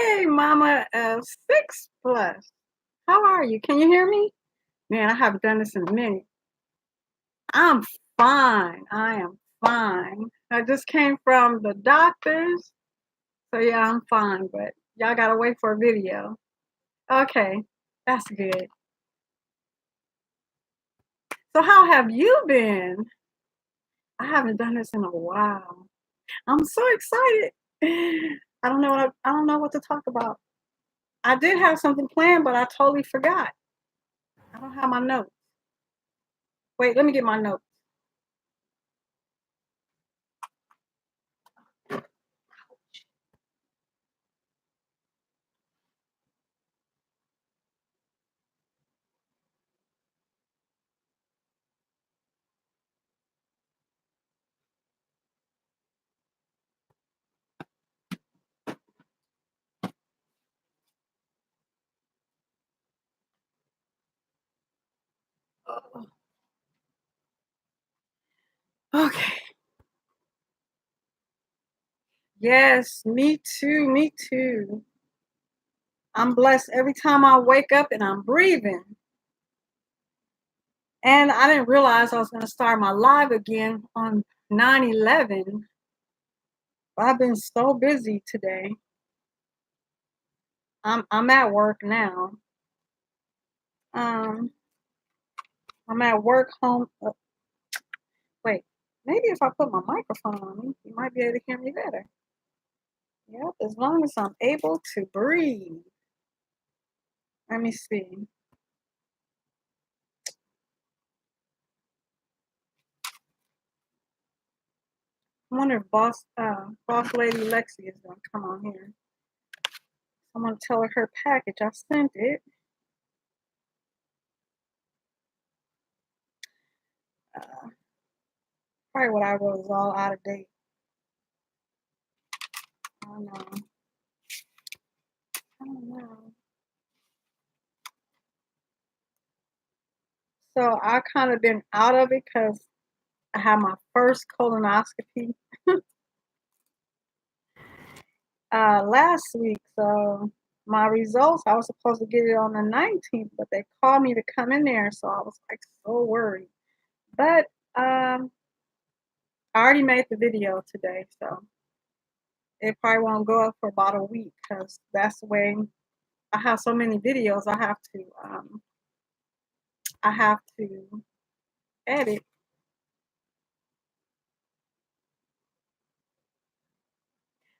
Hey, Mama of 6 plus. How are you? Can you hear me? Man, I haven't done this in a minute. I'm fine. I am fine. I just came from the doctor's. So, yeah, I'm fine, but y'all gotta wait for a video. Okay, that's good. So, how have you been? I haven't done this in a while. I'm so excited. I don't know what to talk about. I did have something planned, but I totally forgot. I don't have my notes. Wait, let me get my notes. Okay. Yes, me too. Me too. I'm blessed every time I wake up and I'm breathing. And I didn't realize I was going to start my live again on 9/11. I've been so busy today. I'm at work now. Um, I'm at work home. Wait, maybe if I put my microphone on me, you might be able to hear me better. Yep, as long as I'm able to breathe. Let me see. I wonder if boss lady Lexi is gonna come on here. I'm gonna tell her package. I sent it. Uh, Probably what I wrote is all out of date. I don't know. I don't know. So I kind of been out of it because I had my first colonoscopy last week. So my results, I was supposed to get it on the 19th, but they called me to come in there. So I was like so worried. But I already made the video today. So it probably won't go up for about a week because that's the way I have so many videos I have to edit.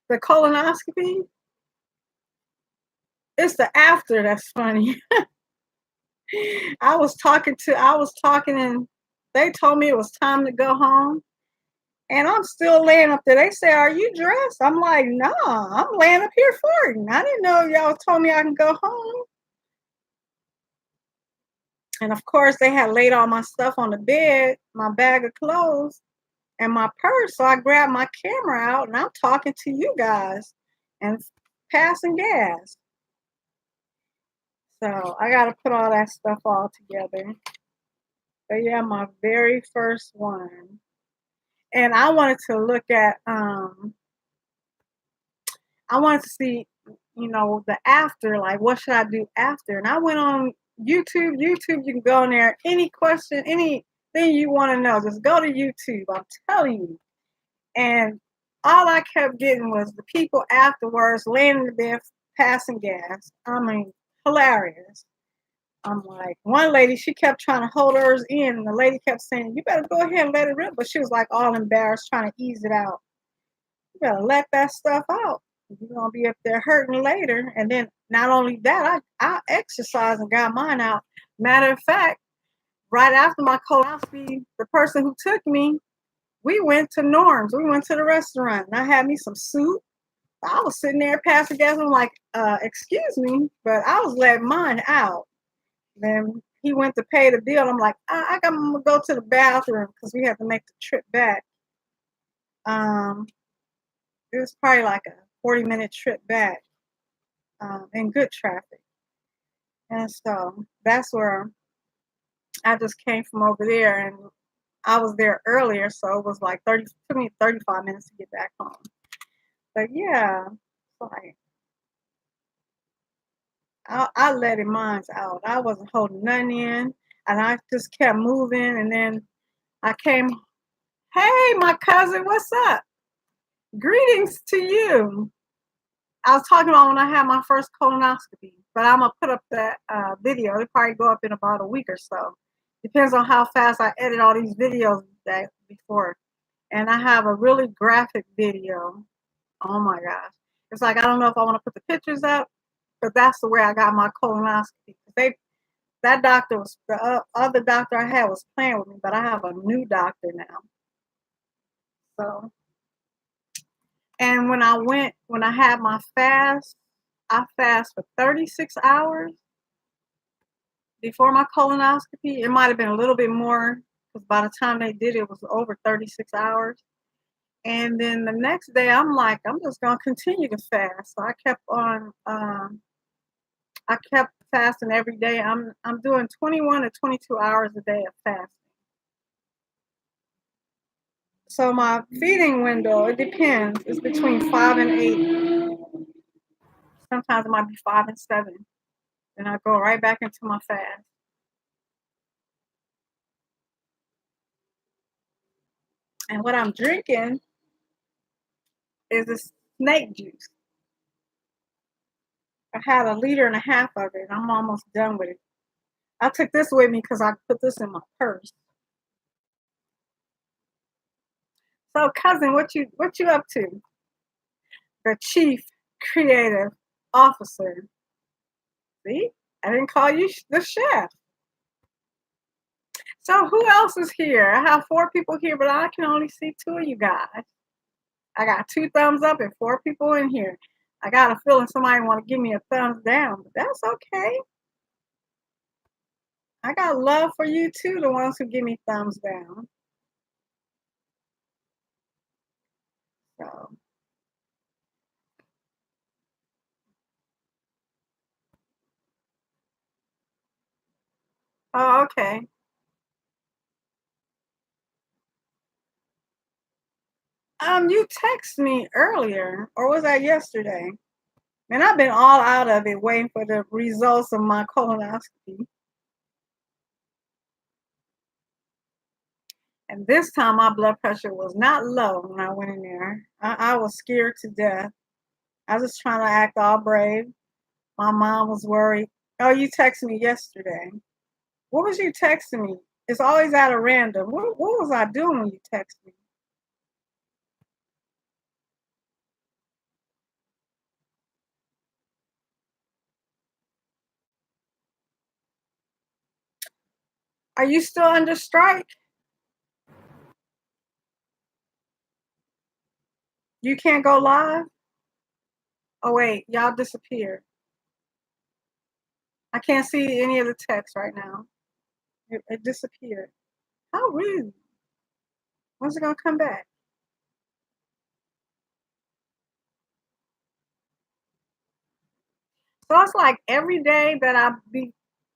The colonoscopy, it's the after that's funny. I was talking and they told me it was time to go home. And I'm still laying up there. They say, "Are you dressed?" I'm like, "No, I'm laying up here for you. I didn't know y'all told me I can go home." And of course, they had laid all my stuff on the bed, my bag of clothes, and my purse. So I grabbed my camera out and I'm talking to you guys and passing gas. So I got to put all that stuff all together. But yeah, my very first one. And I wanted to look at, I wanted to see, the after, like what should I do after? And I went on YouTube. YouTube, you can go in there, any question, anything you want to know, just go to YouTube. I'm telling you. And all I kept getting was the people afterwards laying in the bed passing gas. I mean, hilarious. I'm like, one lady, she kept trying to hold hers in, and the lady kept saying, "You better go ahead and let it rip." But she was like all embarrassed, trying to ease it out. You better let that stuff out. You're gonna be up there hurting later. And then not only that, I exercised and got mine out. Matter of fact, right after my colonoscopy, the person who took me, we went to Norm's. We went to the restaurant, and I had me some soup. I was sitting there passing gas. I'm like, "Excuse me," but I was letting mine out. Then he went to pay the bill. I'm like, I got to go to the bathroom because we have to make the trip back. Um, it was probably like a 40-minute trip back in good traffic. And so that's where I just came from over there. And I was there earlier. So it was like 30, took me 35 minutes to get back home. But yeah, like, I let it mines out. I wasn't holding nothing in, and I just kept moving. And then I came. Hey, my cousin, what's up? Greetings to you. I was talking about when I had my first colonoscopy, but I'm gonna put up that video. It'll probably go up in about a week or so. Depends on how fast I edit all these videos that before. And I have a really graphic video. Oh my gosh. It's like I don't know if I want to put the pictures up, but that's the way I got my colonoscopy. They that doctor was the other doctor I had was playing with me, but I have a new doctor now. So, and when I had my fast, I fast for 36 hours before my colonoscopy. It might have been a little bit more because by the time they did it, it was over 36 hours. And then the next day, I'm like, I'm just gonna continue to fast. So I kept fasting every day. I'm doing 21 to 22 hours a day of fasting. So my feeding window, it depends. It's between 5 and 8. Sometimes it might be 5 and 7. Then I go right back into my fast. And what I'm drinking is a snake juice. I had 1.5 liters of it. I'm almost done with it. I took this with me because I put this in my purse. So, cousin, what you up to? The chief creative officer. See, I didn't call you the chef. So, who else is here? I have 4 people here, but I can only see 2 of you guys. I got 2 thumbs up and 4 people in here. I got a feeling somebody want to give me a thumbs down, but that's okay. I got love for you too, the ones who give me thumbs down. So, oh, okay. You texted me earlier, or was that yesterday? Man, I've been all out of it waiting for the results of my colonoscopy. And this time my blood pressure was not low when I went in there. I was scared to death. I was just trying to act all brave. My mom was worried. Oh, you texted me yesterday. What was you texting me? It's always at a random. What was I doing when you text me? Are you still under strike? You can't go live? Oh, wait, y'all disappeared. I can't see any of the text right now. It disappeared. How rude. When's it going to come back? So it's like every day that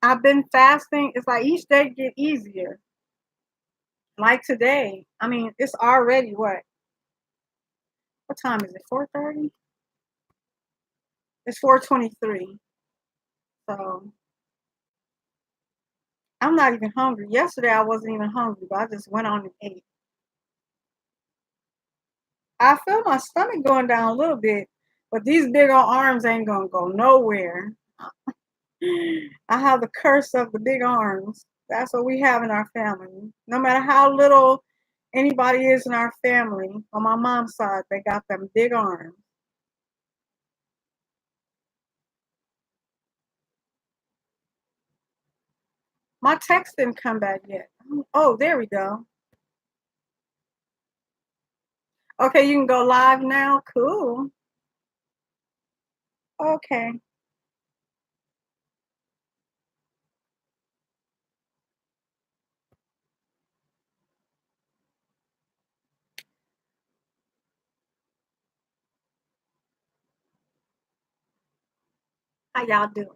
I've been fasting, it's like each day get easier. Like today, I mean, it's already what time is it? 4:30? It's 4:23. So I'm not even hungry. Yesterday I wasn't even hungry, but I just went on and ate. I feel my stomach going down a little bit, but these big old arms ain't gonna go nowhere. I have the curse of the big arms. That's what we have in our family. No matter how little anybody is in our family, on my mom's side, they got them big arms. My text didn't come back yet. Oh, there we go. Okay, you can go live now. Cool. Okay. How y'all doing?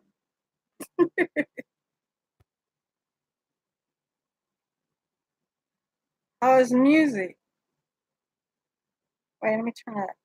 Oh, it's music. Wait, let me turn that.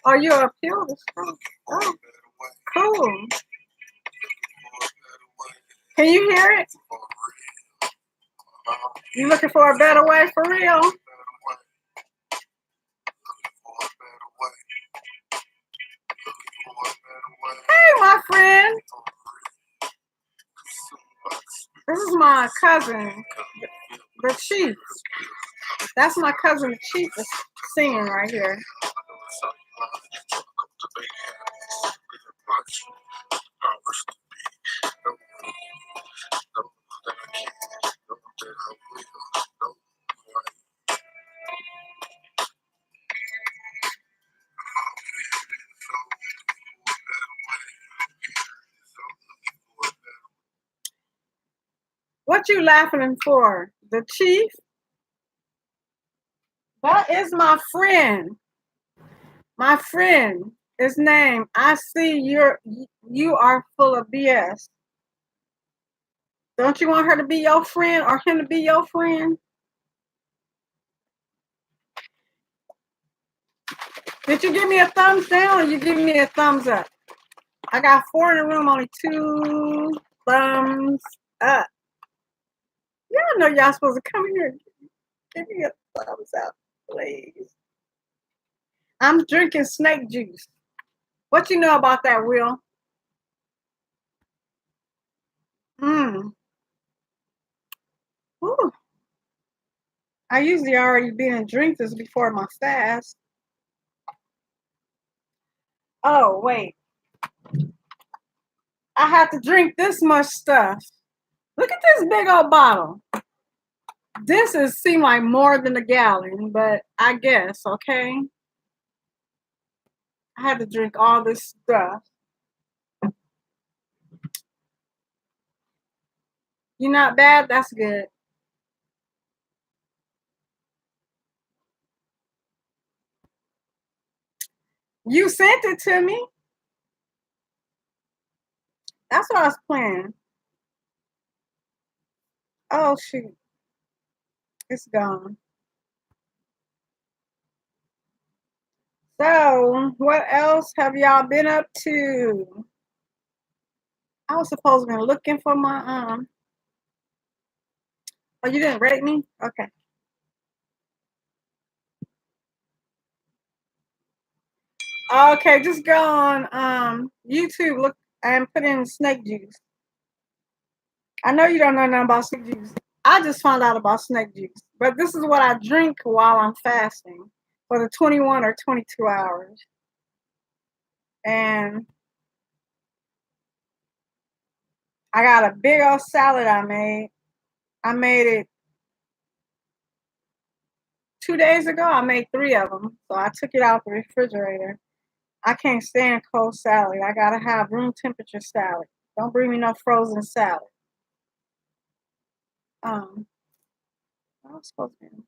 Are you uphill? Oh, cool. Can you hear it? You looking for a better way for real? Hey, my friend. This is my cousin, the Chief. That's my cousin, the Chief, is singing right here. What you laughing for? The Chief? That is my friend. My friend. His name. I see you are full of BS. Don't you want her to be your friend or him to be your friend? Did you give me a thumbs down or you give me a thumbs up? I got 4 in the room, only 2 thumbs up. Y'all know y'all supposed to come here and give me a thumbs up, please. I'm drinking snake juice. What you know about that, Will? Mmm. Ooh. I usually already been and drink this before my fast. Oh, wait. I have to drink this much stuff. Look at this big old bottle. This is seem like more than a gallon, but I guess, okay? I had to drink all this stuff. You're not bad? That's good. You sent it to me. That's what I was playing. Oh, shoot. It's gone. So, what else have y'all been up to? I was supposed to be looking for my Oh, you didn't rate me? Okay. Okay, just go on YouTube, look and put in snake juice. I know you don't know nothing about snake juice. I just found out about snake juice. But this is what I drink while I'm fasting for the 21 or 22 hours. And I got a big old salad I made. I made it 2 days ago. I made 3 of them. So I took it out the refrigerator. I can't stand cold salad. I gotta have room temperature salad. Don't bring me no frozen salad. Um, I was supposed to be.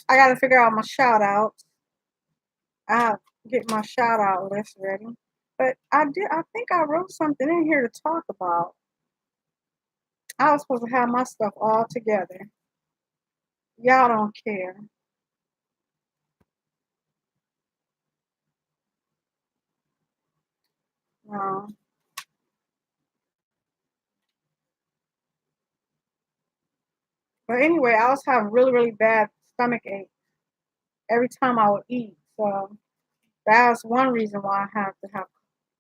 I gotta figure out my shout outs. I'll get my shout out list ready. But I think I wrote something in here to talk about. I was supposed to have my stuff all together. Y'all don't care. No. But anyway, I was having really, really bad stomach ache every time I would eat. So that was one reason why I have to have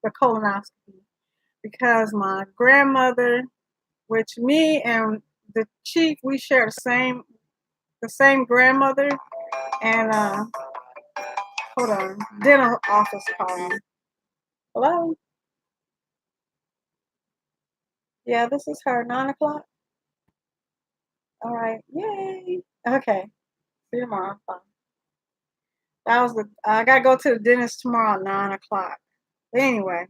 the colonoscopy, because my grandmother, which me and the chief, we share the same grandmother, and hold on, dental office calling. Hello? Yeah, this is her, 9 o'clock. All right, yay. Okay, see you tomorrow. Bye. I gotta go to the dentist tomorrow at 9 o'clock. But anyway,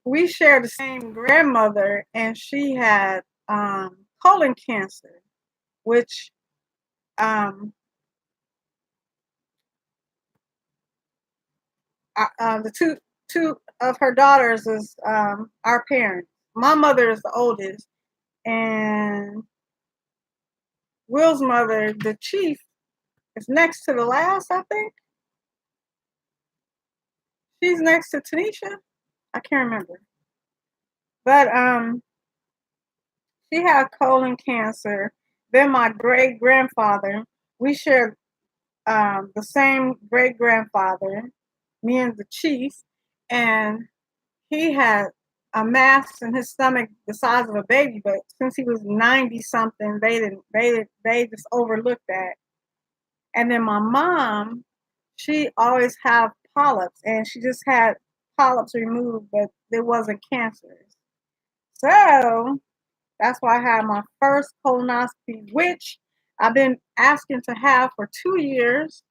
we share the same grandmother, and she had colon cancer, which um, the two of her daughters is our parents. My mother is the oldest, and Will's mother, the chief, is next to the last. I think she's next to Tanisha. I can't remember, but she had colon cancer. Then my great grandfather, we shared the same great grandfather, me and the chief, and he had a mass in his stomach the size of a baby. But since he was 90 something, they just overlooked that. And then my mom, she always had polyps, and she just had polyps removed, but it wasn't cancerous. So that's why I had my first colonoscopy, which I've been asking to have for 2 years.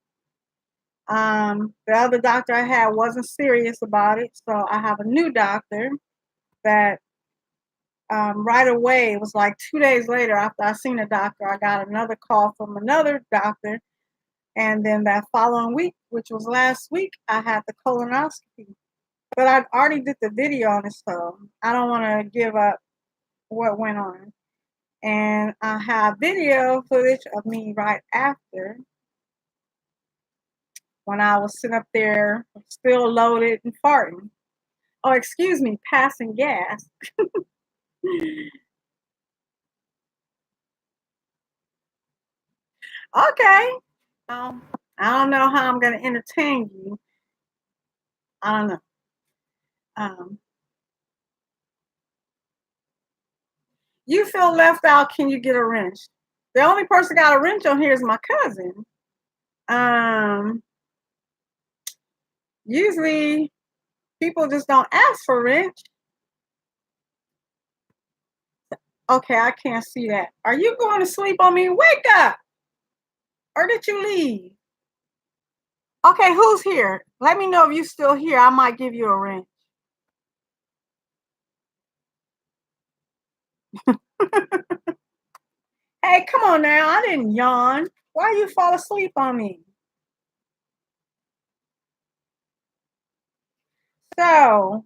The other doctor I had wasn't serious about it, so I have a new doctor that right away, it was like 2 days later after I seen the doctor, I got another call from another doctor. And then that following week, which was last week, I had the colonoscopy. But I already did the video on it, so I don't want to give up what went on. And I have video footage of me right after, when I was sitting up there, still loaded and farting. Oh, excuse me, passing gas. Okay. Um, I don't know how I'm going to entertain you. I don't know. Um, you feel left out, can you get a wrench? The only person got a wrench on here is my cousin. Um, Usually people just don't ask for wrench. Okay, I can't see that. Are you going to sleep on me? Wake up! Or did you leave? Okay, who's here? Let me know if you still here. I might give you a wrench. Hey, come on now. I didn't yawn. Why you fall asleep on me? So,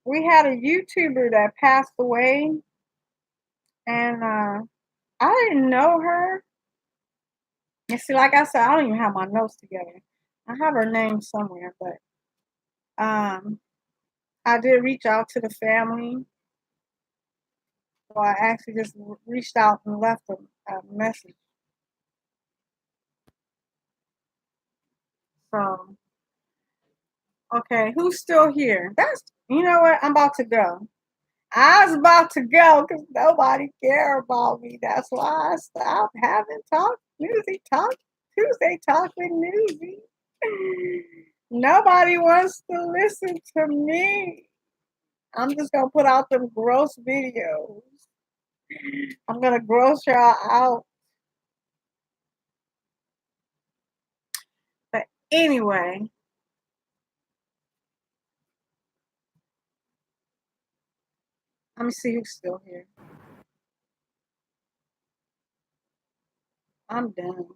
we had a YouTuber that passed away, and I didn't know her. And see, like I said, I don't even have my notes together. I have her name somewhere, but um, I did reach out to the family. So I actually just reached out and left a message. So, okay, who's still here? You know what? I'm about to go. I was about to go because nobody care about me. That's why I stopped having Tuesday talk with Newsy. Nobody wants to listen to me. I'm just gonna put out them gross videos. I'm gonna gross y'all out. But anyway, let me see who's still here. I'm done.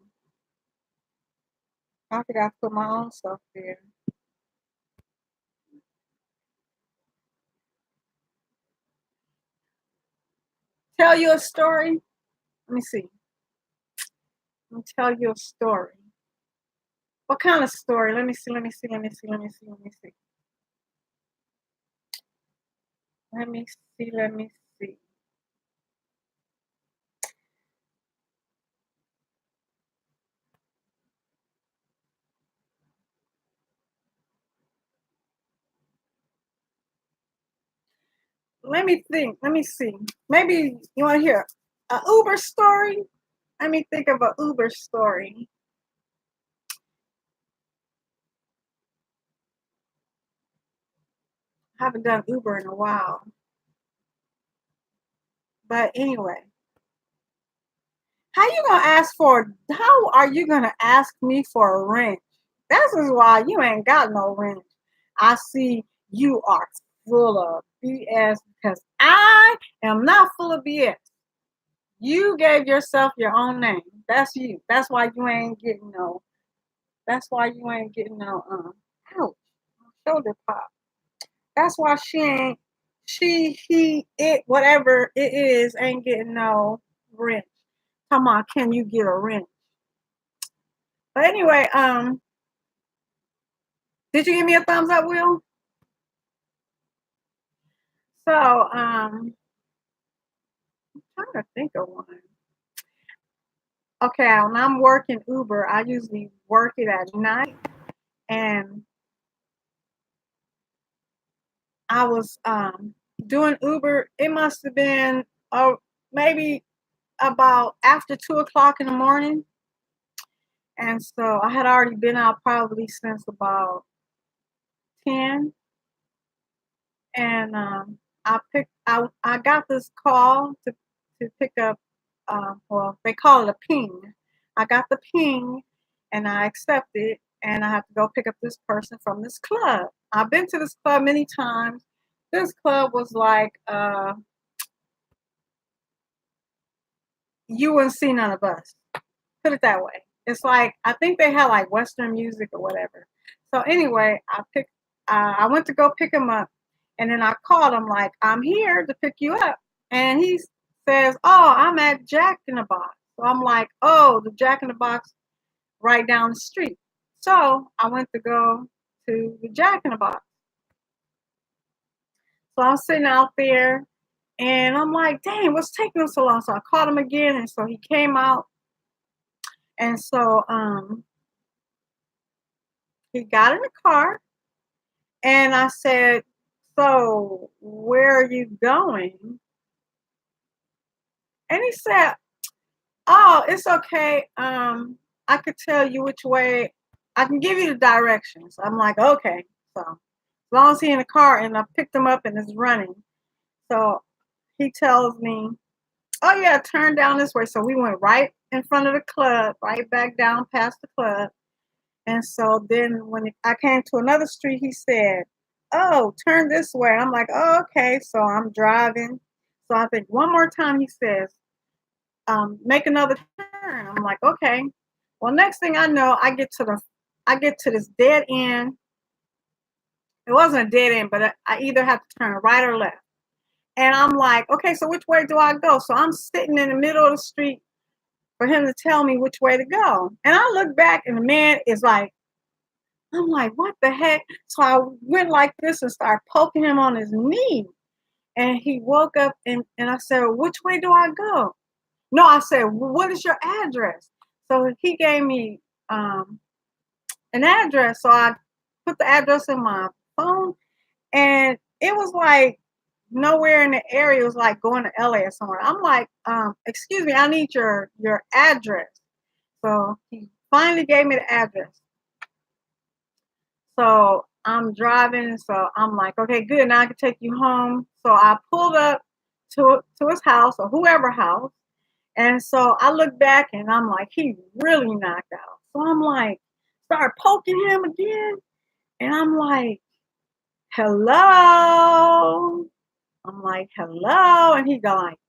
I forgot to put my own stuff there. Tell you a story. Let me see. Let me tell you a story. What kind of story? Let me see. Let me see. Let me see. Let me see. Let me see. Let me see. Let me see. let me think. Let me see. Maybe you want to hear a Uber story? Let me think of a Uber story. I haven't done Uber in a while. But anyway, how are you gonna ask me for a wrench? This is why you ain't got no wrench. I see you are full of BS because I am not full of BS. You gave yourself your own name. That's you. That's why you ain't getting no. That's why you ain't getting no ouch, shoulder pop. That's why she ain't he it whatever it is ain't getting no wrench. Come on, can you get a wrench? But anyway, did you give me a thumbs up, Will? So, I'm trying to think of one. Okay, when I'm working Uber, I usually work it at night, and I was doing Uber. It must have been maybe about after 2 o'clock in the morning, and so I had already been out probably since about 10, and I got this call to pick up. Well, they call it a ping. I got the ping, and I accepted, and I have to go pick up this person from this club. I've been to this club many times. This club was like you wouldn't see none of us. Put it that way. It's like I think they had like Western music or whatever. So anyway, I went to go pick him up, and then I called him like I'm here to pick you up, and he says, "Oh, I'm at Jack in the Box." So I'm like, "Oh, the Jack in the Box right down the street." So I went to go to the Jack in the Box. So I'm sitting out there, and I'm like, "Dang, what's taking him so long?" So I called him again, and so he came out, and so he got in the car, and I said, "So where are you going?" And he said, "Oh, it's okay. I could tell you which way. I can give you the directions." I'm like, "Okay." So as long as he in the car, and I picked him up and is running. So he tells me, "Oh yeah, turn down this way." So we went right in front of the club, right back down past the club. And so then when I came to another street, he said, "Oh, turn this way." I'm like, "Oh, okay." So I'm driving. So I think one more time he says, "Make another turn." I'm like, "Okay." Well, next thing I know, I get to this dead end. It wasn't a dead end, but I either have to turn right or left. And I'm like, "Okay, so which way do I go?" So I'm sitting in the middle of the street for him to tell me which way to go. And I look back, and the man is like, I'm like, what the heck? So I went like this and started poking him on his knee. And he woke up, and I said, "Which way do I go?" No, I said, "What is your address?" So he gave me an address. So I put the address in my phone, and it was like nowhere in the area. It was like going to LA or somewhere. I'm like, "Excuse me, I need your address." So he finally gave me the address. So I'm driving, so I'm like, "Okay, good. Now I can take you home." So I pulled up to his house or whoever house, and so I look back and I'm like, he really knocked out. So I'm like, start poking him again, and I'm like, "Hello." I'm like, "Hello," and he go like,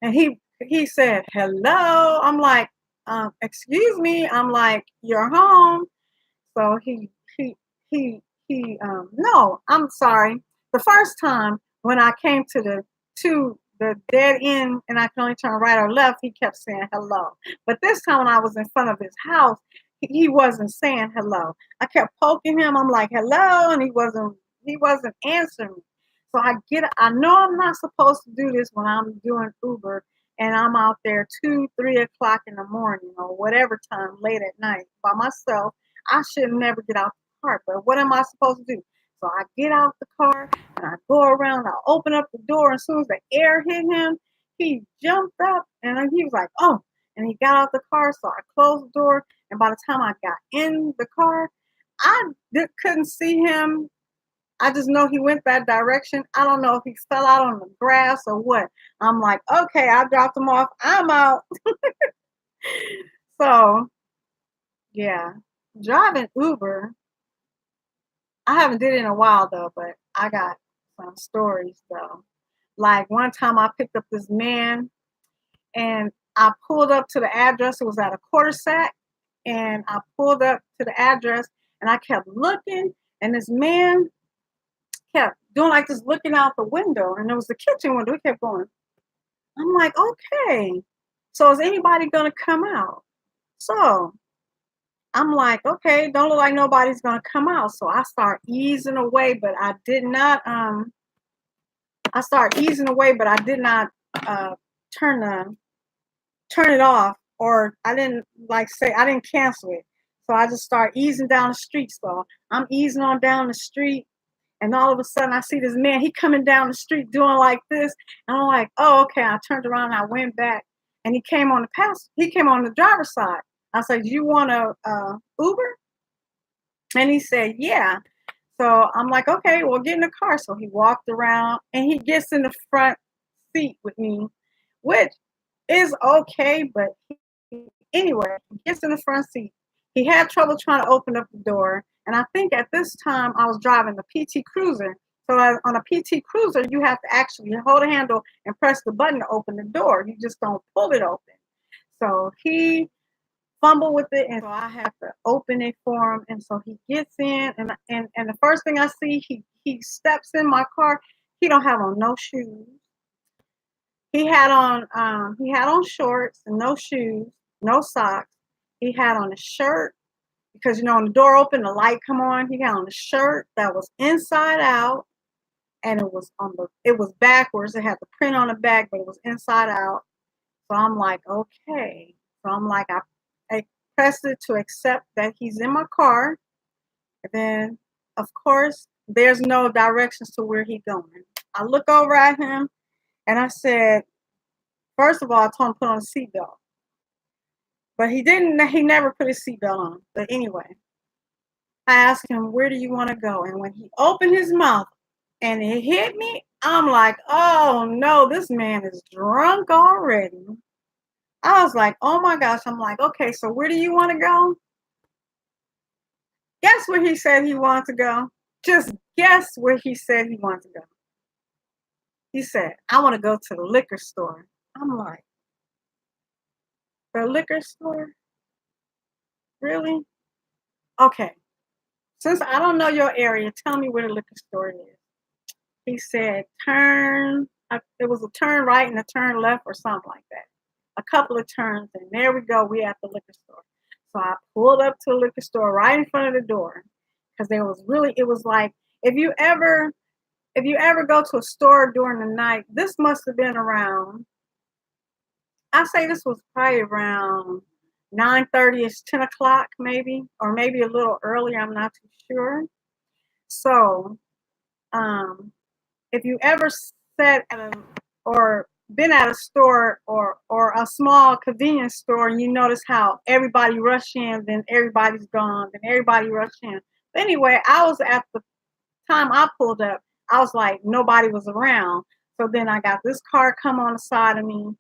and he said, "Hello." I'm like, "Excuse me." I'm like, "You're home." So he no, I'm sorry. The first time when I came to the dead end and I can only turn right or left, he kept saying hello. But this time when I was in front of his house, he wasn't saying hello. I kept poking him. I'm like hello, and he wasn't answering me. So I know I'm not supposed to do this when I'm doing Uber and I'm out there 2, 3 o'clock in the morning or whatever time late at night by myself. I should never get out the car, but what am I supposed to do? So I get out the car And I go around, I open up the door. As soon as the air hit him, he jumped up and then he was like, oh, and he got out the car. So I closed the door. And by the time I got in the car, couldn't see him. I just know he went that direction. I don't know if he fell out on the grass or what. I'm like, okay, I dropped him off. I'm out. So, yeah, driving Uber, I haven't did it in a while though, but I got some stories though. Like one time I picked up this man and I pulled up to the address. It was at a quarter sack. And I pulled up to the address and I kept looking. And this man kept doing like this, looking out the window. And it was the kitchen window. He kept going. I'm like, okay. So is anybody going to come out? So I'm like, okay, don't look like nobody's going to come out. So I start easing away, but I did not, I start easing away, but I did not turn it off, or I didn't I didn't cancel it. So I just start easing down the street. So I'm easing on down the street, and all of a sudden I see this man. He coming down the street doing like this, and I'm like, oh, okay. I turned around and I went back, and he came on the driver's side. I said, you want a Uber? And he said, yeah. So I'm like, okay, well, get in the car. So he walked around and he gets in the front seat with me, which is okay, but anyway, he gets in the front seat. He had trouble trying to open up the door. And I think at this time I was driving the PT Cruiser. So on a PT Cruiser, you have to actually hold a handle and press the button to open the door. You just don't pull it open. So he fumbled with it, and so I have to open it for him. And so he gets in, and the first thing I see, he steps in my car. He don't have on no shoes. He had on shorts and no shoes, no socks. He had on a shirt because when the door opened, the light come on. He had on a shirt that was inside out, and it was backwards. It had the print on the back, but it was inside out. So I'm like, okay. So I'm like, I pressed it to accept that he's in my car. And then, of course, there's no directions to where he's going. I look over at him and I said, first of all, I told him to put on a seatbelt. But he never put his seatbelt on. But anyway, I asked him, where do you want to go? And when he opened his mouth and it hit me, I'm like, oh no, this man is drunk already. I was like, oh my gosh. I'm like, okay, so where do you want to go? Guess where he said he wanted to go? Just guess where he said he wanted to go. He said, I want to go to the liquor store. I'm like, the liquor store? Really? Okay. Since I don't know your area, tell me where the liquor store is. He said, it was a turn right and a turn left or something like that. A couple of turns, and there we go. We at the liquor store. So I pulled up to the liquor store right in front of the door because it was like, if you ever go to a store during the night, this must have been around, I say this was probably around 9:30ish, 10 o'clock maybe, or maybe a little earlier. I'm not too sure. So, if you ever sat or been at a store or a small convenience store, and you notice how everybody rush in, then everybody's gone, then everybody rush in. But anyway, I was at the time I pulled up, I was like, nobody was around. So then I got this car come on the side of me,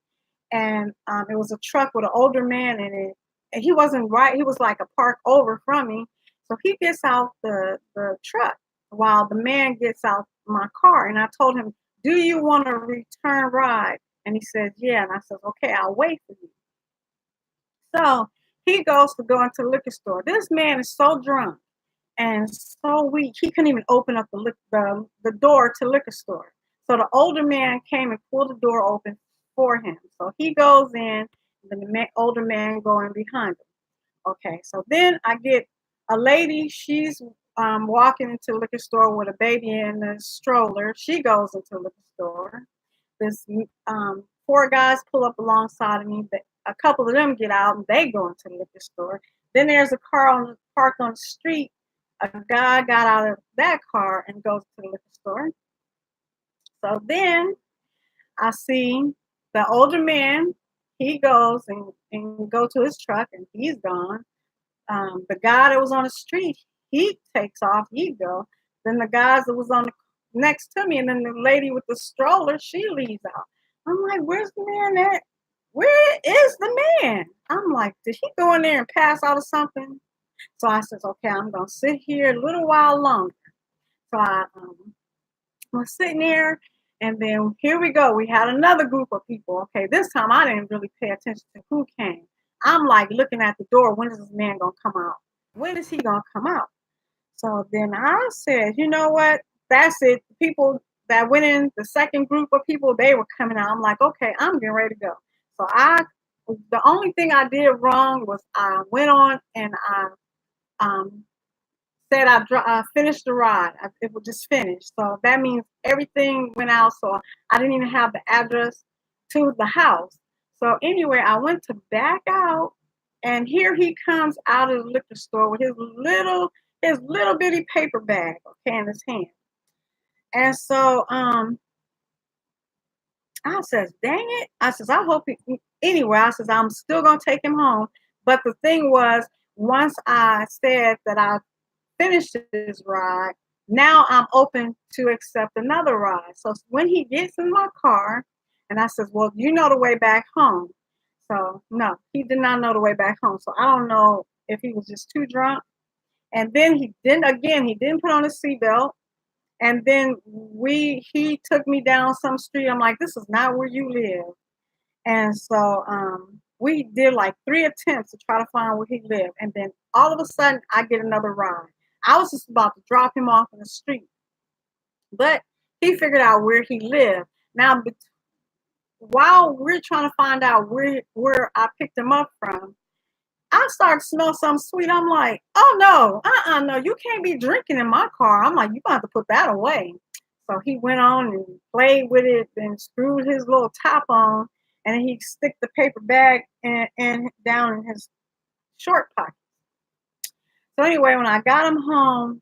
and it was a truck with an older man in it. And he wasn't right. He was like a park over from me. So he gets out the truck while the man gets out my car. And I told him, do you want a return ride? And he said, yeah. And I said, okay, I'll wait for you. So he goes to go into the liquor store. This man is so drunk and so weak, he couldn't even open up the door to the liquor store. So the older man came and pulled the door open for him. So he goes in, and the older man going behind him. Okay, so then I get a lady. She's walking into the liquor store with a baby in a stroller. She goes into the liquor store. This four guys pull up alongside of me. But a couple of them get out and they go into the liquor store. Then there's a car parked on the street. A guy got out of that car and goes to the liquor store. So then I see the older man, he goes and go to his truck and he's gone. The guy that was on the street, he takes off, he go. Then the guys that was on the next to me, and then the lady with the stroller, she leaves out. I'm like, where's the man at? Where is the man? I'm like, did he go in there and pass out or something? So I says, okay, I'm gonna sit here a little while longer. So I was sitting there, and then here we go. We had another group of people. Okay, this time I didn't really pay attention to who came. I'm like looking at the door. When is this man gonna come out? When is he gonna come out? So then I said, you know what? That's it. The people that went in, the second group of people, they were coming out. I'm like, okay, I'm getting ready to go. So the only thing I did wrong was I went on and I um, said I finished the ride. It was just finished. So that means everything went out. So I didn't even have the address to the house. So anyway, I went to back out, and here he comes out of the liquor store with his little bitty paper bag, okay, in his hand. And so I says, dang it. I says, I hope he anyway, I says, I'm still gonna take him home. But the thing was, once I said that I finished his ride, now I'm open to accept another ride. So when he gets in my car, and I says, well, you know the way back home. So no, he did not know the way back home. So I don't know if he was just too drunk. And then he didn't put on his seatbelt. And then he took me down some street. I'm like, this is not where you live. And so we did like three attempts to try to find where he lived. And then all of a sudden, I get another ride. I was just about to drop him off in the street, but he figured out where he lived. Now, while we're trying to find out where I picked him up from, I started to smell something sweet. I'm like, oh no, no, you can't be drinking in my car. I'm like, you got to put that away. So he went on and played with it and screwed his little top on, and then he stick the paper bag and down in his short pocket. So anyway, when I got him home,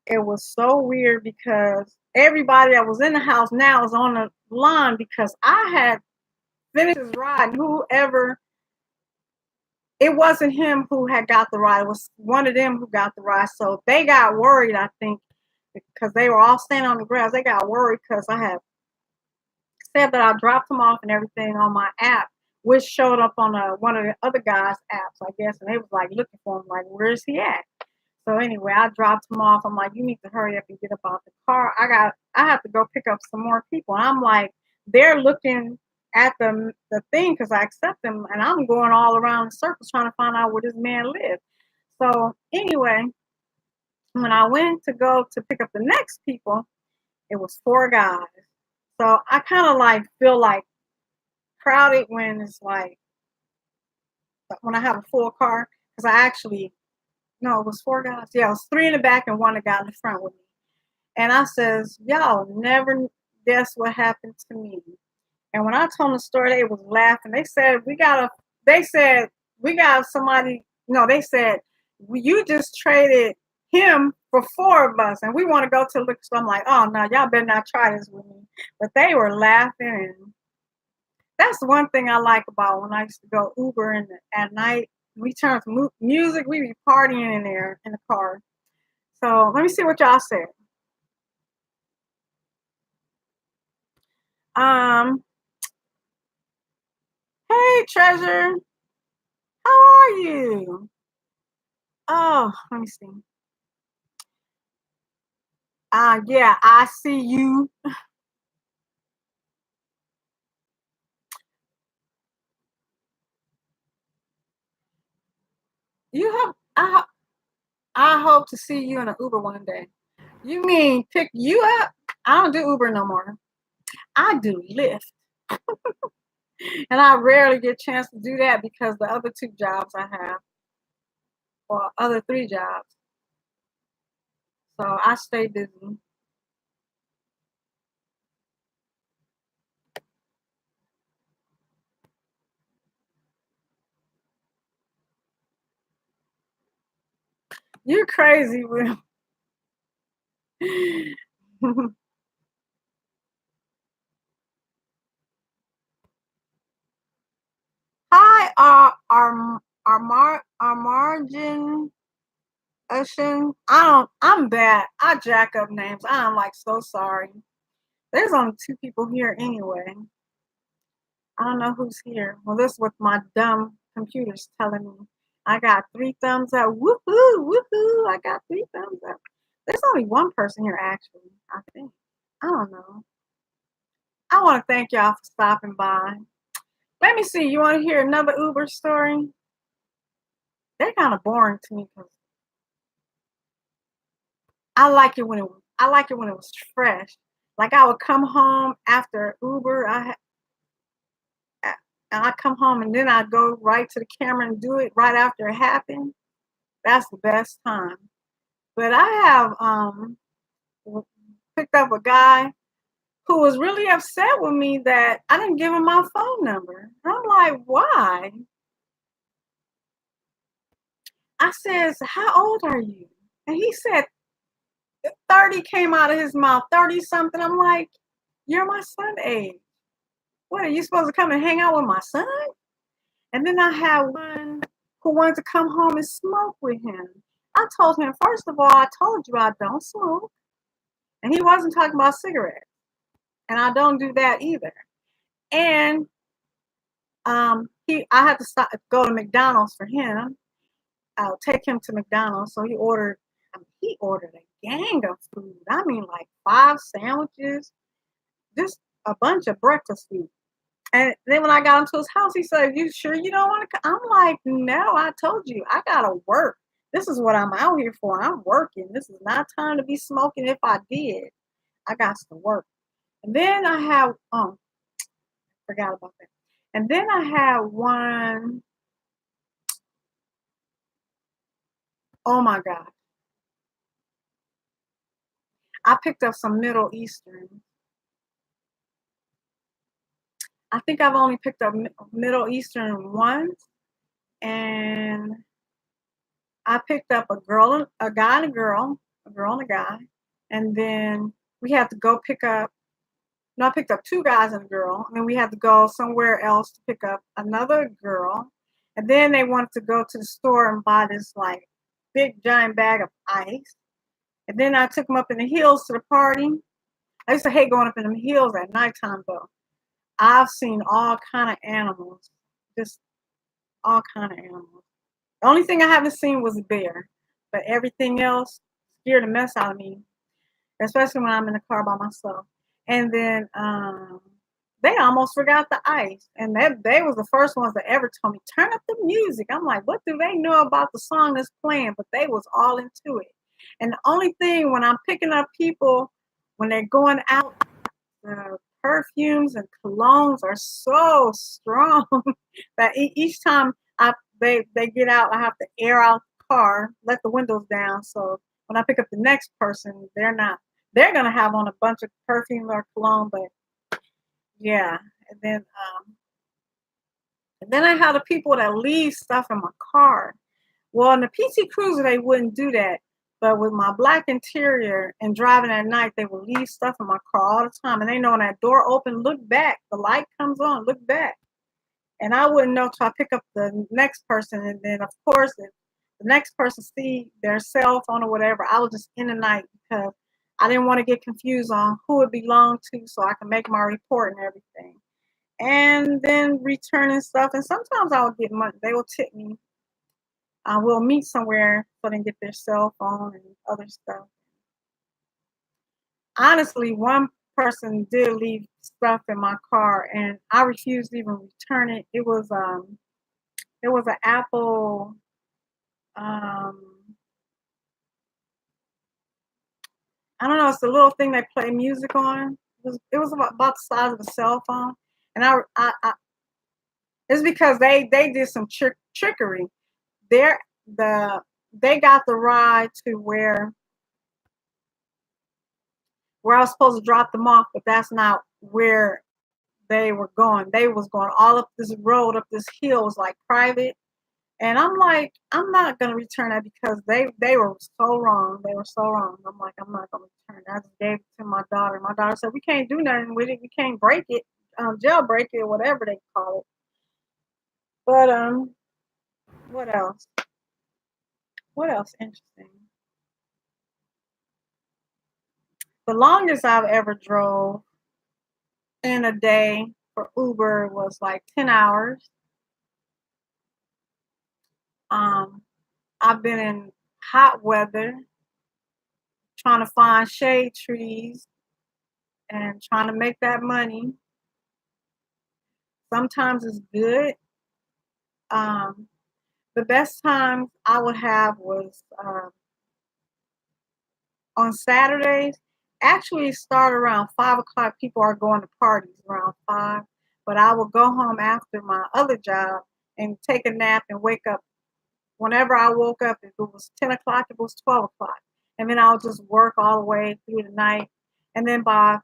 it was so weird because everybody that was in the house now is on the line because I had finished his ride. Whoever it wasn't him who had got the ride. It was one of them who got the ride. So they got worried, I think, because they were all standing on the grass. They got worried because I had said that I dropped them off and everything on my app, which showed up on one of the other guys' apps, I guess. And they was like looking for him, like, where's he at? So anyway, I dropped him off. I'm like, you need to hurry up and get up out the car. I have to go pick up some more people. And I'm like, they're looking at the thing because I accept them, and I'm going all around in circles trying to find out where this man lived. So anyway, when I went to go to pick up the next people, it was four guys. So I kind of like feel like crowded when it's like when I have a full car because I actually no, it was four guys. Yeah, it was three in the back and one that got in the front with me. And I says, y'all never guess what happened to me. And when I told them the story, they was laughing. They said, we got somebody, no, they said, you just traded him for four of us and we want to go to the liquor store. I'm like, oh no, y'all better not try this with me. But they were laughing. And that's one thing I like about when I used to go Uber at night. We turn to music, we be partying in there in the car. So let me see what y'all said. Um, hey Treasure, how are you? Oh, let me see. Yeah, I see you. You have I hope to see you in an Uber one day. You mean pick you up? I don't do Uber no more. I do Lyft. And I rarely get a chance to do that because the other two jobs I have, or other three jobs. So I stay busy. You're crazy, Will. our margin Ocean. I'm bad. I jack up names. I'm like so sorry. There's only two people here anyway. I don't know who's here. Well, this is what my dumb computer's telling me. I got 3 thumbs up. Woohoo! Woohoo! I got 3 thumbs up. There's only one person here actually, I think. I don't know. I want to thank y'all for stopping by. Let me see. You want to hear another Uber story? They're kind of boring to me because I like it when it was fresh. Like I would come home after Uber, and I come home and then I go right to the camera and do it right after it happened. That's the best time. But I have picked up a guy who was really upset with me that I didn't give him my phone number. I'm like, why? I says, how old are you? And he said 30 came out of his mouth, 30 something. I'm like, you're my son age. What, are you supposed to come and hang out with my son? And then I had one who wanted to come home and smoke with him. I told him, first of all, I told you I don't smoke. And he wasn't talking about cigarettes. And I don't do that either. And I had to go to McDonald's for him. I'll take him to McDonald's. So he ordered a gang of food. I mean, like 5 sandwiches, just a bunch of breakfast food. And then when I got into his house, he said, you sure you don't want to come? I'm like, no, I told you, I got to work. This is what I'm out here for. I'm working. This is not time to be smoking. If I did, I got to work. And then I have, forgot about that. And then I had one, oh my God. I picked up some Middle Eastern. I think I've only picked up Middle Eastern once. And I picked up a guy and a girl, a girl and a guy. And then we had to go pick up, no, I picked up 2 guys and a girl. And then we had to go somewhere else to pick up another girl. And then they wanted to go to the store and buy this like big giant bag of ice. And then I took them up in the hills to the party. I used to hate going up in the hills at nighttime though. I've seen all kind of animals, just all kind of animals. The only thing I haven't seen was a bear, but everything else scared the mess out of me, especially when I'm in the car by myself. And then they almost forgot the ice, and they was the first ones that ever told me turn up the music. I'm like, what do they know about the song that's playing? But they was all into it. And the only thing when I'm picking up people when they're going out, the perfumes and colognes are so strong that each time they get out, I have to air out the car, let the windows down. So when I pick up the next person, they're gonna have on a bunch of perfume or cologne, but yeah. And then I have the people that leave stuff in my car. Well, in the PT Cruiser, they wouldn't do that. But with my black interior and driving at night, they will leave stuff in my car all the time. And they know when that door open, look back. The light comes on, look back. And I wouldn't know till I pick up the next person. And then, of course, if the next person see their cell phone or whatever, I was just in the night because I didn't want to get confused on who it belonged to so I can make my report and everything. And then returning stuff. And sometimes I'll get money. They will tip me. We'll meet somewhere so they can get their cell phone and other stuff. Honestly, one person did leave stuff in my car, and I refused to even return it. It was an Apple. I don't know. It's the little thing they play music on. It was about the size of a cell phone, and it's because they did some trickery. They're they got the ride to where I was supposed to drop them off, but that's not where they were going. They was going all up this road, up this hill, it was like private. And I'm like, I'm not gonna return that because they were so wrong. They were so wrong. I'm like, I'm not gonna return that. I just gave it to my daughter. My daughter said, we can't do nothing with it. We can't break it, jailbreak it, whatever they call it. But what else? What else interesting? The longest I've ever drove in a day for Uber was like 10 hours. Um, I've been in hot weather trying to find shade trees and trying to make that money. Sometimes it's good. Um, the best times I would have was on Saturdays. Actually, start around 5 o'clock. People are going to parties around 5, but I would go home after my other job and take a nap and wake up. Whenever I woke up, if it was 10 o'clock, if it was 12 o'clock, and then I'll just work all the way through the night. And then by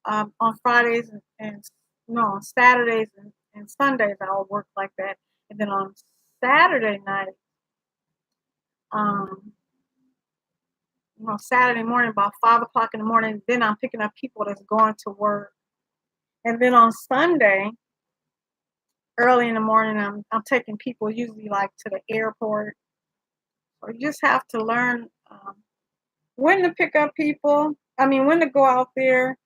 on Fridays and no, on Saturdays and Sundays, I'll work like that. And then on Saturday night, um, Saturday morning, about 5 o'clock in the morning, then I'm picking up people that's going to work. And then on Sunday, early in the morning, I'm taking people usually like to the airport. Or you just have to learn when to pick up people. I mean, when to go out there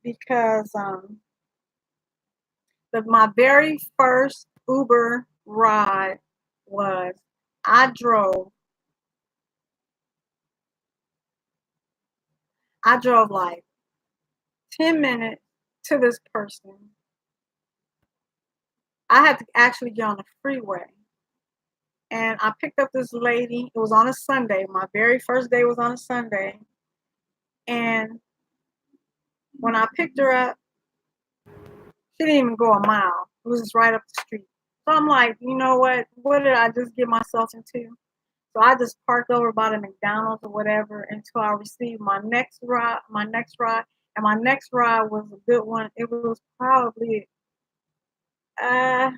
because my very first Uber ride was I drove. I drove like 10 minutes to this person. I had to actually get on the freeway. And I picked up this lady. It was on a Sunday. My very first day was on a Sunday. And when I picked her up, she didn't even go a mile. It was just right up the street. So I'm like, you know what? What did I just get myself into? So I just parked over by the McDonald's or whatever until I received my next ride, and my next ride was a good one. Uh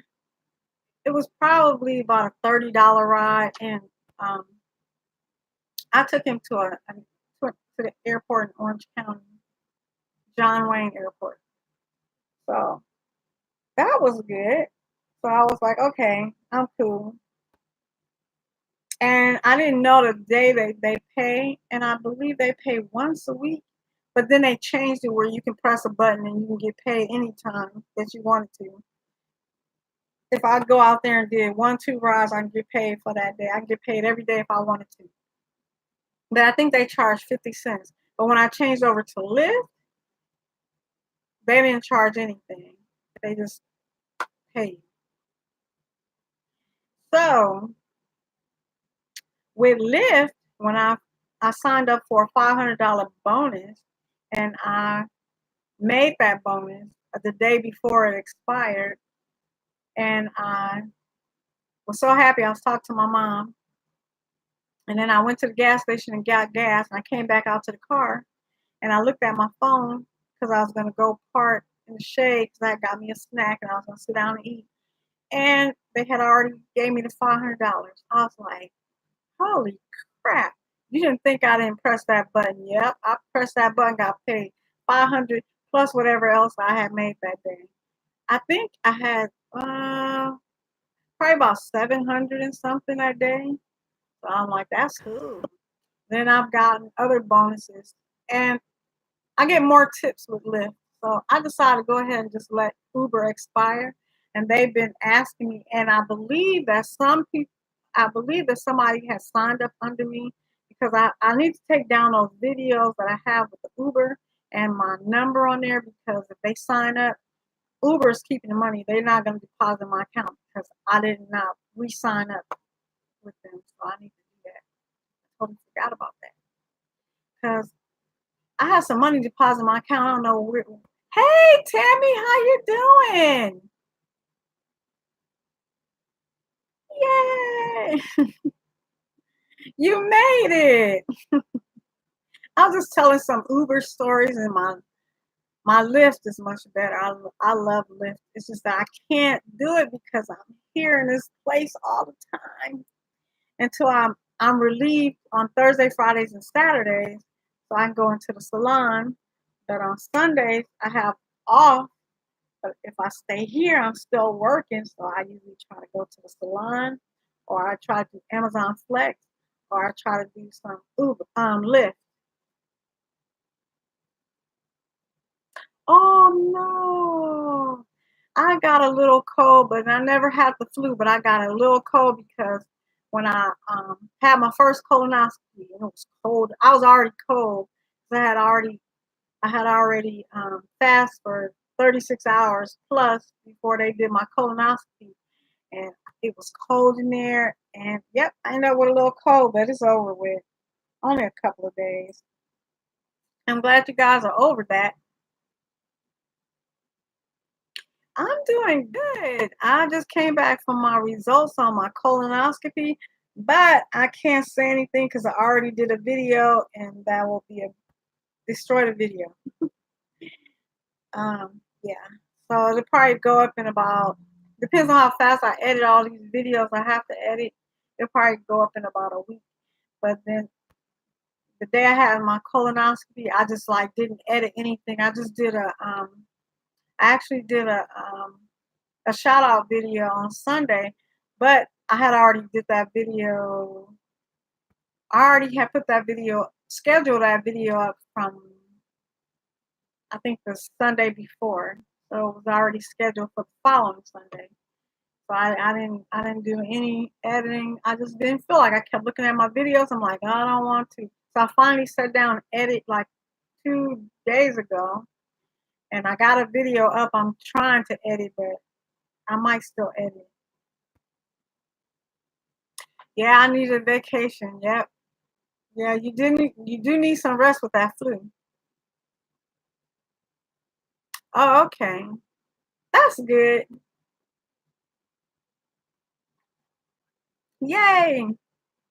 it was probably about a $30 ride, and um I took him to the airport in Orange County, John Wayne Airport. So that was good. So I was like, okay, I'm cool. And I didn't know the day they pay, and I believe they pay once a week. But then they changed it where you can press a button and you can get paid anytime that you wanted to. If I go out there and did 1, 2 rides, I can get paid for that day. I can get paid every day if I wanted to. But I think they charge 50 cents. But when I changed over to Lyft, they didn't charge anything. They just pay you. So with Lyft, when I signed up for a $500 bonus, and I made that bonus the day before it expired, and I was so happy. I was talking to my mom, and then I went to the gas station and got gas, and I came back out to the car, and I looked at my phone because I was going to go park in the shade because that got me a snack, and I was going to sit down and eat. And they had already gave me the $500. I was like, holy crap. You didn't think I didn't press that button. Yep, I pressed that button, got paid 500 plus whatever else I had made that day. I think I had probably about 700 and something that day. So I'm like, that's cool. Then I've gotten other bonuses, and I get more tips with Lyft. So I decided to go ahead and just let Uber expire. And they've been asking me, and I believe that somebody has signed up under me because I need to take down those videos that I have with the Uber and my number on there because if they sign up, Uber is keeping the money. They're not going to deposit my account because I did not re-sign up with them. So I need to do that. I totally forgot about that because I have some money deposit in my account. I don't know where. Hey, Tammy, how you doing? Yay! You made it. I was just telling some Uber stories, and my Lyft is much better. I love Lyft. It's just that I can't do it because I'm here in this place all the time until I'm relieved on Thursday, Fridays, and Saturdays, so I can go into the salon. But on Sundays I have off, But if I stay here, I'm still working, so I usually try to go to the salon, or I try to do Amazon Flex, or I try to do some Uber, Lyft. Oh no! I got a little cold, but I never had the flu. But I got a little cold because when I had my first colonoscopy, and it was cold. I was already cold. 'Cause I had already fast for 36 hours plus before they did my colonoscopy, and it was cold in there. And yep, I ended up with a little cold, but it's over with. Only a couple of days. I'm glad you guys are over that. I'm doing good. I just came back from my results on my colonoscopy, but I can't say anything because I already did a video, and that will be a destroyed video. Yeah. So it'll probably go up in about, depends on how fast I edit all these videos I have to edit. It'll probably go up in about a week. But then the day I had my colonoscopy, I just like didn't edit anything. I just did I actually did a shout out video on Sunday, but I had already did that video. I already had put that video, scheduled that video up from I think the Sunday before. So it was already scheduled for the following Sunday. So I didn't do any editing. I just didn't feel like I kept looking at my videos. I'm like, I don't want to. So I finally sat down and edit like 2 days ago, and I got a video up. I'm trying to edit, but I might still edit. Yeah, I need a vacation. Yep. Yeah, you do need some rest with that flu. Oh, okay. That's good. Yay.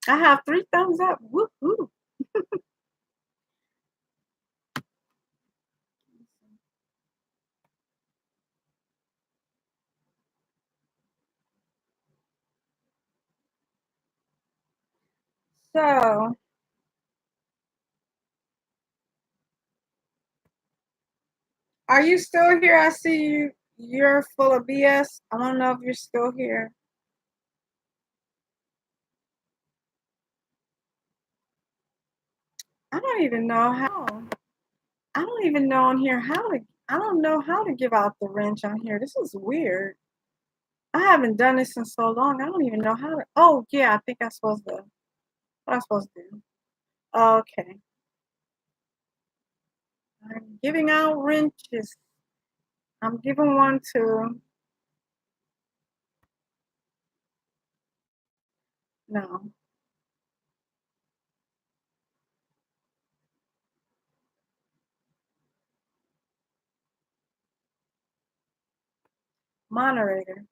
I have 3 thumbs up. Woo hoo. So, are you still here? I see you. You're full of BS. I don't know if you're still here. I don't even know how. I don't even know on here how to. I don't know how to give out the wrench on here. This is weird. I haven't done this in so long. I don't even know how to. Oh yeah, I think I'm supposed to. What am I supposed to do? Okay. I'm giving out wrenches. I'm giving one to no moderator.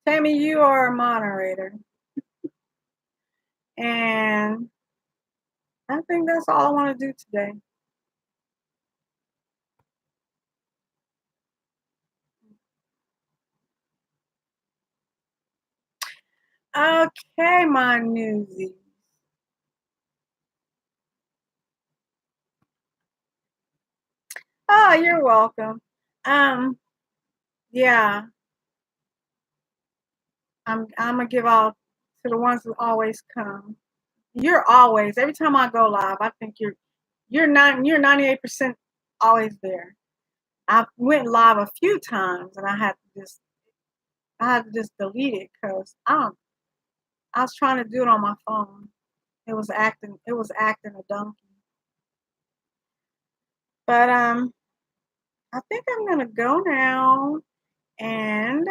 Tammy, you are a moderator, and I think that's all I want to do today. Okay, my newsies. Oh, you're welcome. Um, yeah, I'm gonna give out to the ones who always come. You're always every time I go live. I think you're 98% always there. I went live a few times and I had to just delete it because I was trying to do it on my phone. It was acting a donkey. But I think I'm gonna go now. And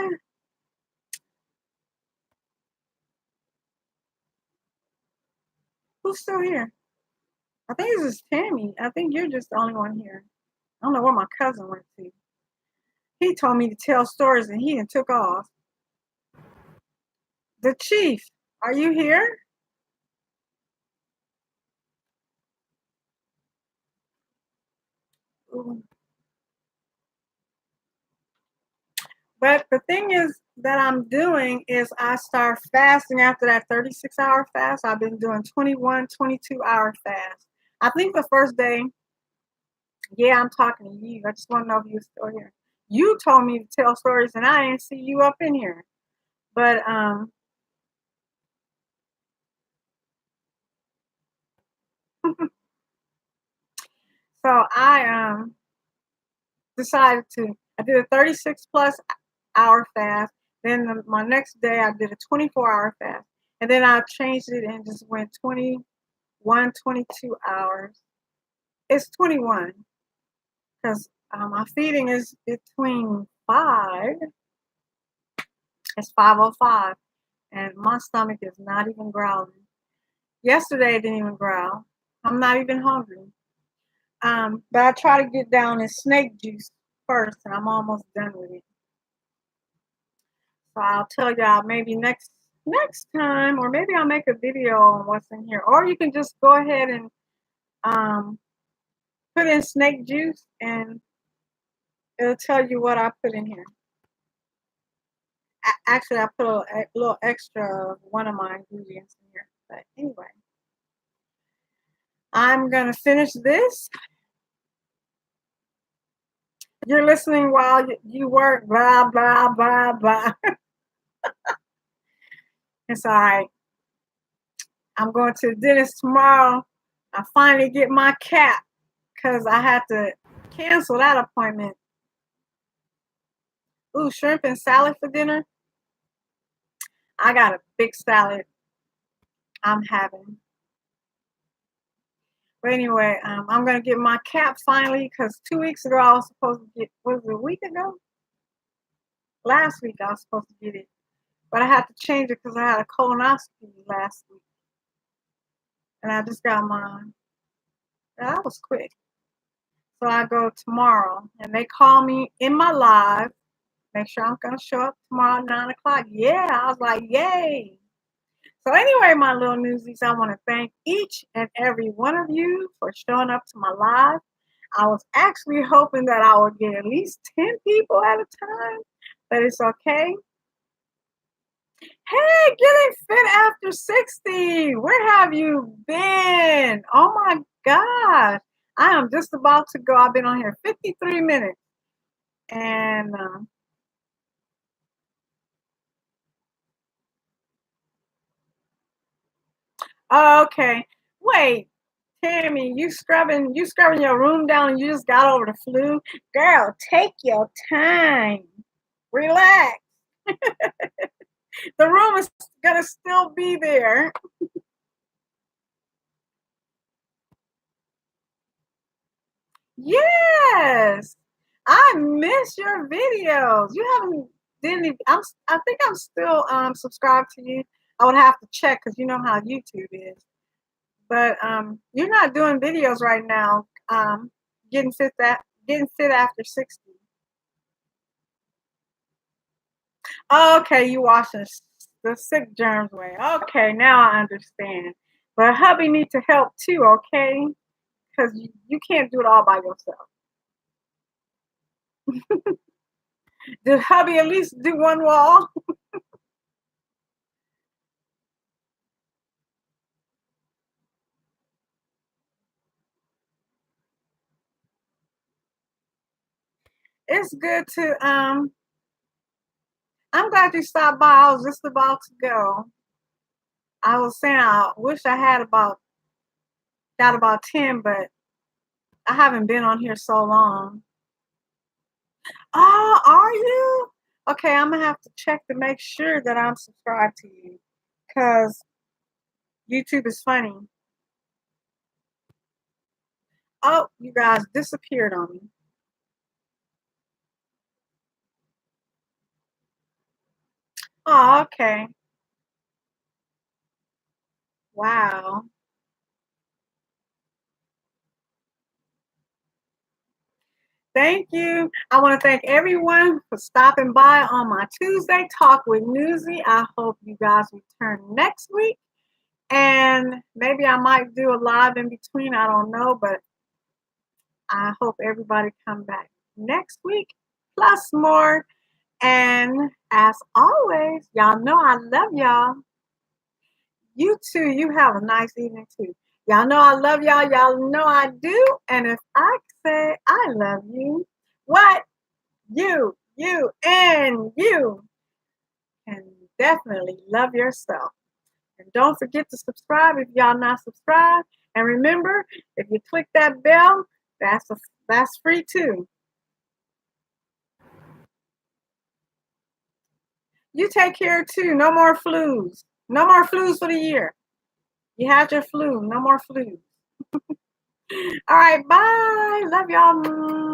who's still here? I think it's just Tammy. I think you're just the only one here. I don't know where my cousin went to. He told me to tell stories and he done took off. The chief, are you here? Ooh. But the thing is that I'm doing is I start fasting after that 36-hour fast. I've been doing 21, 22-hour fast. I think the first day, yeah, I'm talking to you. I just want to know if you're still here. you told me to tell stories and I didn't see you up in here. But so I decided to I did a 36 plus hour fast. Then my next day I did a 24-hour fast. And then I changed it and just went 21, 22 hours. It's 21 because my feeding is between 5. It's 5:05 and my stomach is not even growling. Yesterday it didn't even growl. I'm not even hungry. But I try to get down in snake juice first, and I'm almost done with it. So I'll tell y'all maybe next time, or maybe I'll make a video on what's in here, or you can just go ahead and um, put in snake juice, and it'll tell you what I put in here. Actually, I put a little extra of one of my ingredients in here. But anyway, I'm gonna finish this. You're listening while you work, blah blah blah blah. It's all right. I'm going to the dentist tomorrow. I finally get my cap because I had to cancel that appointment. Ooh, shrimp and salad for dinner. I got a big salad I'm having. But anyway, I'm going to get my cap finally because 2 weeks ago I was supposed to get, was it a week ago? Last week I was supposed to get it. But I had to change it because I had a colonoscopy last week. And I just got mine. That was quick. So I go tomorrow and they call me in my live. Make sure I'm going to show up tomorrow at 9 o'clock. Yeah, I was like, yay. So anyway, my little newsies, I want to thank each and every one of you for showing up to my live. I was actually hoping that I would get at least 10 people at a time, but it's okay. Hey, getting fit after 60. Where have you been? Oh my gosh. I am just about to go. I've been on here 53 minutes. And oh, okay. Wait, Tammy, you scrubbing your room down and you just got over the flu? Girl, take your time. Relax. The room is gonna still be there. Yes. I miss your videos. You haven't didn't even, I think I'm still subscribed to you. I would have to check because you know how YouTube is. But you're not doing videos right now. Getting fit after 60. Okay, you washing the sick germs away. Okay, now I understand. But hubby needs to help too, okay? Because you can't do it all by yourself. Did hubby at least do one wall? It's good to I'm glad you stopped by. I was just about to go. I was saying I wish I had got about 10, but I haven't been on here so long. Oh, are you? Okay, I'm gonna have to check to make sure that I'm subscribed to you. Cause YouTube is funny. Oh, you guys disappeared on me. Oh, okay. Wow. Thank you. I want to thank everyone for stopping by on my Tuesday Talk with Newsy. I hope you guys return next week. And maybe I might do a live in between. I don't know, but I hope everybody come back next week. Plus more. And as always, y'all know I love y'all. You too. You have a nice evening too. Y'all know I love y'all. Y'all know I do. And if I say I love you, what and you can definitely love yourself. And don't forget to subscribe if y'all not subscribed. And remember, if you click that bell, that's free too. You take care too. No more flus. No more flus for the year. You had your flu. No more flu. All right, bye. Love y'all.